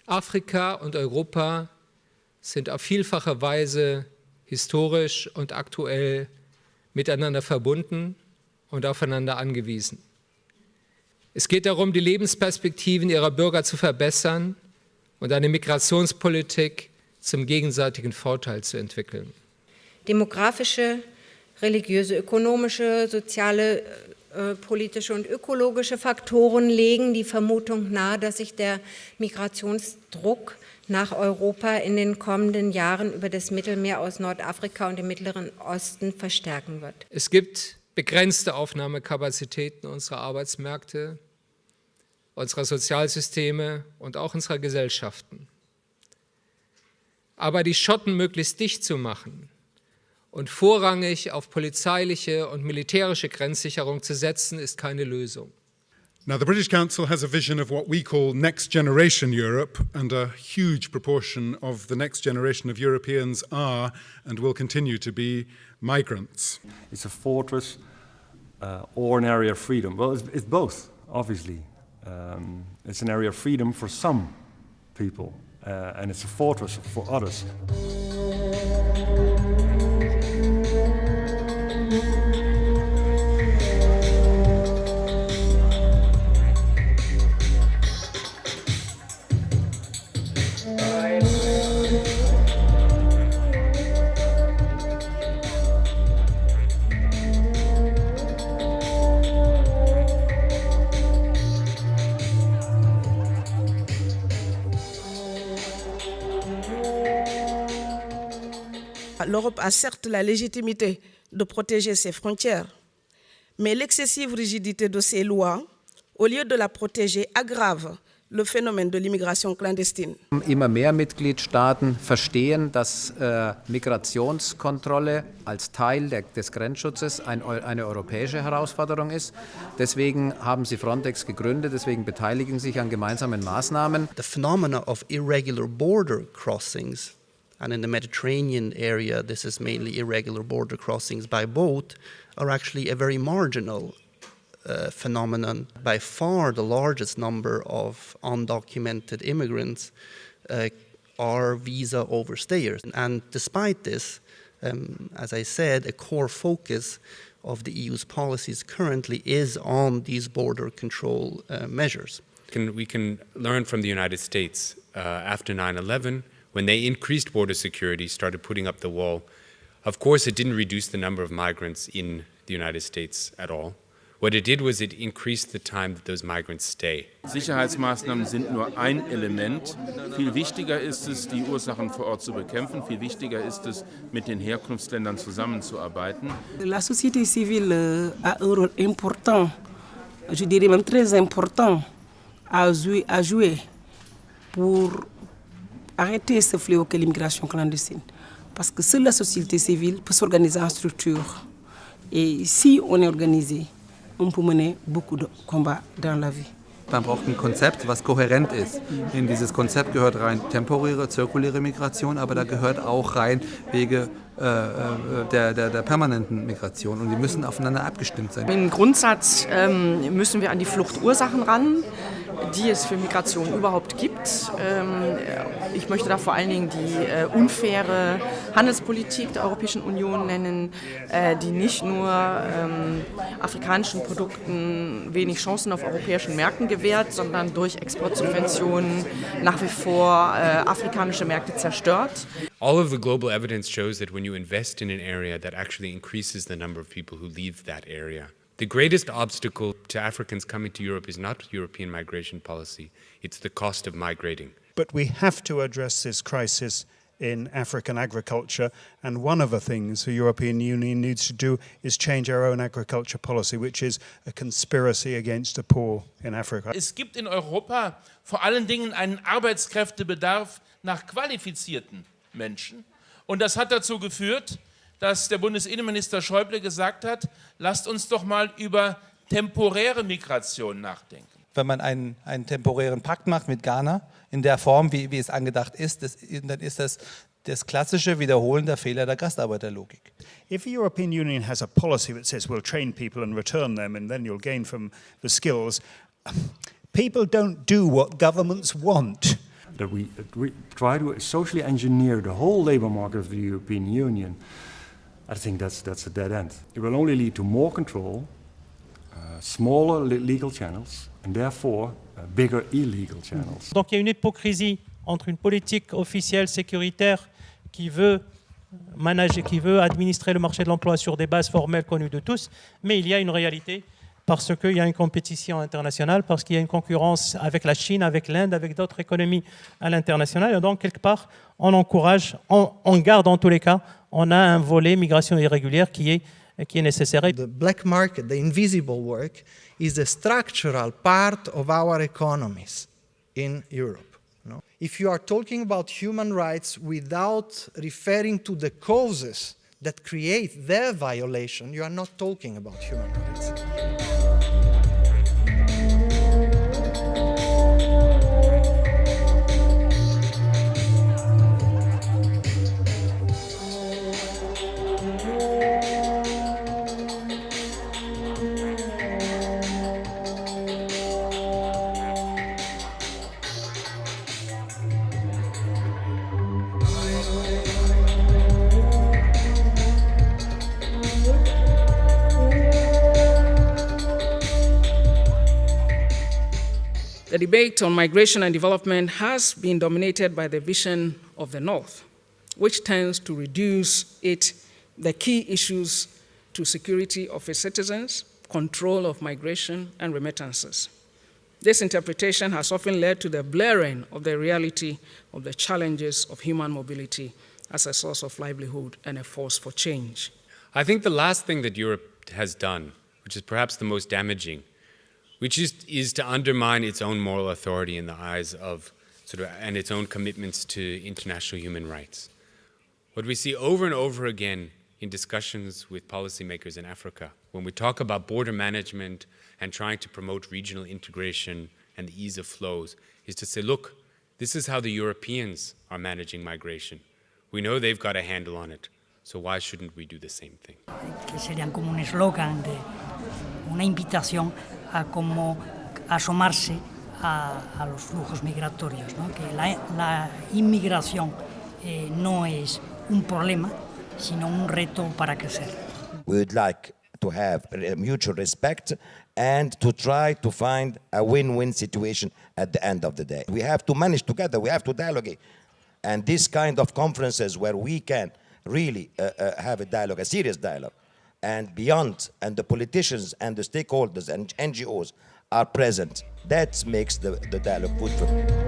Afrika und Europa sind auf vielfache Weise historisch und aktuell miteinander verbunden und aufeinander angewiesen. Es geht darum, die Lebensperspektiven ihrer Bürger zu verbessern und eine Migrationspolitik zum gegenseitigen Vorteil zu entwickeln. Demografische, religiöse, ökonomische, soziale, politische und ökologische Faktoren legen die Vermutung nahe, dass sich der Migrationsdruck nach Europa in den kommenden Jahren über das Mittelmeer aus Nordafrika und dem Mittleren Osten verstärken wird. Es gibt begrenzte Aufnahmekapazitäten unserer Arbeitsmärkte, unserer Sozialsysteme und auch unserer Gesellschaften. Aber die Schotten möglichst dicht zu machen und vorrangig auf polizeiliche und militärische Grenzsicherung zu setzen, ist keine Lösung. Now, the British Council has a vision of what we call next generation Europe, and a huge proportion of the next generation of Europeans are and will continue to be migrants. It's a fortress or an area of freedom. Well, it's both, obviously. It's an area of freedom for some people, and it's a fortress for others. L'Europe a certes la légitimité de protéger ses frontières, mais l'excessive rigidité de ces lois, au lieu de la protéger, aggrave le phénomène de l'immigration clandestine. Immer mehr Mitgliedstaaten verstehen, dass Migrationskontrolle als Teil des Grenzschutzes eine europäische Herausforderung ist. Deswegen haben sie Frontex gegründet, deswegen beteiligen sich an gemeinsamen Maßnahmen. The phenomena of irregular border crossings, and in the Mediterranean area this is mainly irregular border crossings by boat, are actually a very marginal phenomenon. By far the largest number of undocumented immigrants are visa overstayers. And despite this, as I said, a core focus of the EU's policies currently is on these border control measures. We can learn from the United States after 9/11, when they increased border security, started putting up the wall. Of course, it didn't reduce the number of migrants in the United States at all. What it did was it increased the time that those migrants stay. Sicherheitsmaßnahmen sind nur ein Element. Viel wichtiger ist es, die Ursachen vor Ort zu bekämpfen. Viel wichtiger ist es, mit den Herkunftsländern zusammenzuarbeiten. La société civile a un rôle important, je dirais même très important, à jouer pour arrêter ce fléau qu'est l'immigration clandestine. Parce que seule la société civile peut s'organiser en structure. Et si on est organisé, on peut mener beaucoup de combats dans la vie. Man braucht ein Konzept, was kohärent ist. In dieses Konzept gehört rein temporäre, zirkuläre Migration, aber da gehört auch rein Wege der permanenten Migration. Und die müssen aufeinander abgestimmt sein. Im Grundsatz müssen wir an die Fluchtursachen ran, die es für Migration überhaupt gibt. Ich möchte da vor allen Dingen die unfaire Handelspolitik der Europäischen Union nennen, die nicht nur afrikanischen Produkten wenig Chancen auf europäischen Märkten gewährt, sondern durch Exportsubventionen nach wie vor afrikanische Märkte zerstört. All of the global evidence shows that when you invest in an area, that actually increases the number of people who leave that area. The greatest obstacle to Africans coming to Europe is not European migration policy, it's the cost of migrating. But we have to address this crisis in African agriculture, and one of the things the European Union needs to do is change our own agriculture policy, which is a conspiracy against the poor in Africa. Es gibt in Europa vor allen Dingen einen Arbeitskräftebedarf nach qualifizierten Menschen. Und das hat dazu geführt, dass der Bundesinnenminister Schäuble gesagt hat, lasst uns doch mal über temporäre Migration nachdenken. Wenn man einen temporären Pakt macht mit Ghana, in der Form, wie es angedacht ist, dann ist das klassische Wiederholen der Fehler der Gastarbeiterlogik. If the European Union has a policy that says we'll train people and return them and then you'll gain from the skills, people don't do what governments want. that we try to socially engineer the whole labor market of the European Union, I think that's a dead end. It will only lead to more control, smaller legal channels, and therefore bigger illegal channels. Donc il y a une hypocrisie entre une politique officielle sécuritaire qui veut manager, qui veut administrer le marché de l'emploi sur des bases formelles connues de tous, mais il y a une réalité parce qu'il y a une compétition internationale, parce qu'il y a une concurrence avec la Chine, avec l'Inde, avec d'autres économies à l'international. Et donc, quelque part, on encourage, on garde en tous les cas, on a un volet migration irrégulière qui est nécessaire. The black market, the invisible work, is a structural part of our economies in Europe. No? If you are talking about human rights without referring to the causes that create their violation, you are not talking about human rights. The debate on migration and development has been dominated by the vision of the North, which tends to reduce the key issues to security of its citizens, control of migration, and remittances. This interpretation has often led to the blurring of the reality of the challenges of human mobility as a source of livelihood and a force for change. I think the last thing that Europe has done, which is perhaps the most damaging, which is to undermine its own moral authority in the eyes of and its own commitments to international human rights. What we see over and over again in discussions with policymakers in Africa, when we talk about border management and trying to promote regional integration and the ease of flows, is to say, look, this is how the Europeans are managing migration. We know they've got a handle on it, so why shouldn't we do the same thing? Que serían como un eslogan, una invitación a cómo asomarse a los flujos migratorios, ¿no? Que la inmigración no es un problema, sino un reto para crecer. We would like to have mutual respect and to try to find a win-win situation at the end of the day. We have to manage together, we have to dialogue. And this kind of conferences where we can really have a dialogue, a serious dialogue, and beyond, and the politicians and the stakeholders and NGOs are present, that makes the dialogue fruitful.